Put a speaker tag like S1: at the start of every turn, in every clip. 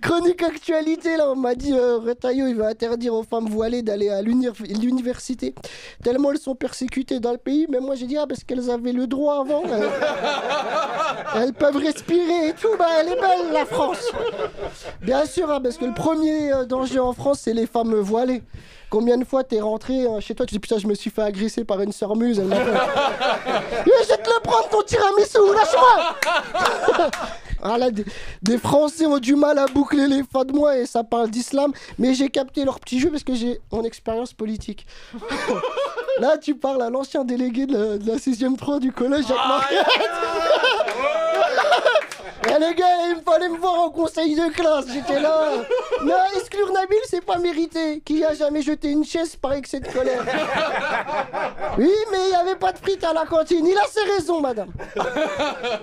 S1: Chronique actualité, là, on m'a dit Retailleau, il va interdire aux femmes voilées d'aller à l'université. Tellement elles sont persécutées dans le pays. Mais moi, j'ai dit, parce qu'elles avaient le droit avant. Elles peuvent respirer et tout. Bah, elle est belle, la France. Bien sûr, parce que le premier danger en France, c'est les femmes voilées. Combien de fois t'es rentré chez toi, tu dis putain, je me suis fait agresser par une sœur muse, elle m'a fait. Je vais te le prendre ton tiramisu, lâche-moi. Ah là, des Français ont du mal à boucler les fins de mois et ça parle d'islam, mais j'ai capté leur petit jeu parce que j'ai mon expérience politique. Là, tu parles à l'ancien délégué de la 6e 3 du collège Jacques Marquette. Eh les gars, il me fallait me voir en conseil de classe, j'étais là. Non, exclure Nabil, c'est pas mérité. Qui a jamais jeté une chaise par excès de colère? Oui, mais il n'y avait pas de frites à la cantine. Il a ses raisons, madame.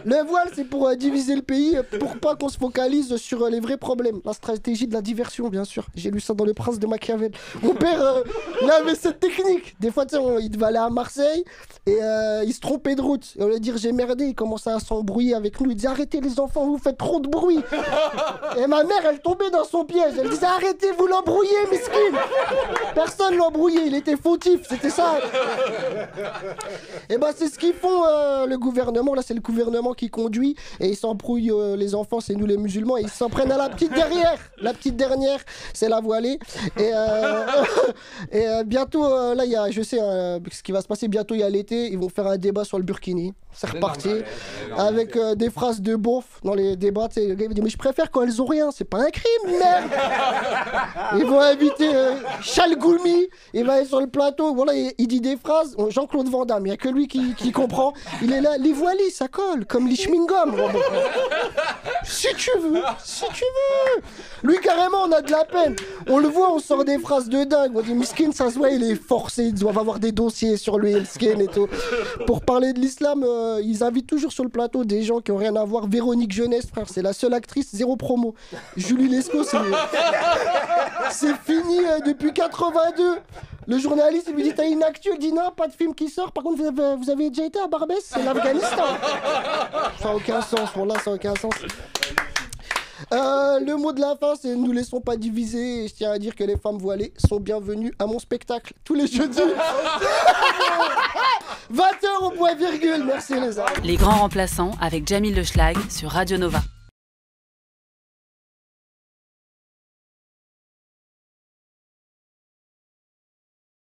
S1: Le voile, c'est pour diviser le pays, pour pas qu'on se focalise sur les vrais problèmes. La stratégie de la diversion, bien sûr. J'ai lu ça dans Le Prince de Machiavel. Mon père, il avait cette technique. Des fois, tu sais, il devait aller à Marseille et il se trompait de route. Et on lui dire j'ai merdé, il commençait à s'embrouiller avec nous. Il disait arrêtez les enfants, vous faites trop de bruit. Et ma mère, elle tombait dans son piège. Elle disait arrêtez, vous l'embrouillez, miskin. Personne l'embrouillait, il était fautif, c'était ça. Et ben c'est ce qu'ils font le gouvernement. Là, c'est le gouvernement qui conduit et ils s'embrouillent les enfants, c'est nous les musulmans. Et ils s'en prennent à la petite dernière. La petite dernière, c'est la voilée. Et bientôt, là, il y a, je sais ce qui va se passer. Bientôt, il y a l'été. Ils vont faire un débat sur le burkini. C'est reparti. Avec des phrases de beauf dans les débats. Le gars il dit mais je préfère quand elles ont rien. C'est pas un crime, merde. Ils vont inviter Chalgoumi. Il va être sur le plateau. Voilà, il dit des phrases. Jean-Claude Van Damme, il n'y a que lui qui comprend. Il est là. Les voilis, ça colle comme les chewing-gums. Si tu veux. Lui, carrément, on a de la peine. On le voit, on sort des phrases de dingue. On dit Miskin, ça se voit, il est forcé. Ils doivent avoir des dossiers sur lui, Miskin et tout. Pour parler de l'islam, ils invitent toujours sur le plateau des gens qui n'ont rien à voir. Véronique Jeunesse, frère, c'est la seule actrice, zéro promo. Julie Lescaut, c'est fini depuis 82. Le journaliste il lui dit t'as une actu, il dit non, pas de film qui sort. Par contre, vous avez déjà été à Barbès, c'est l'Afghanistan. Ça n'a aucun sens, pour là, ça n'a aucun sens. Le mot de la fin, c'est ne nous laissons pas diviser. Et je tiens à dire que les femmes voilées sont bienvenues à mon spectacle tous les jeudis. 20h au point virgule. Merci les amis.
S2: Les grands remplaçants avec Jamil Le Schlag sur Radio Nova.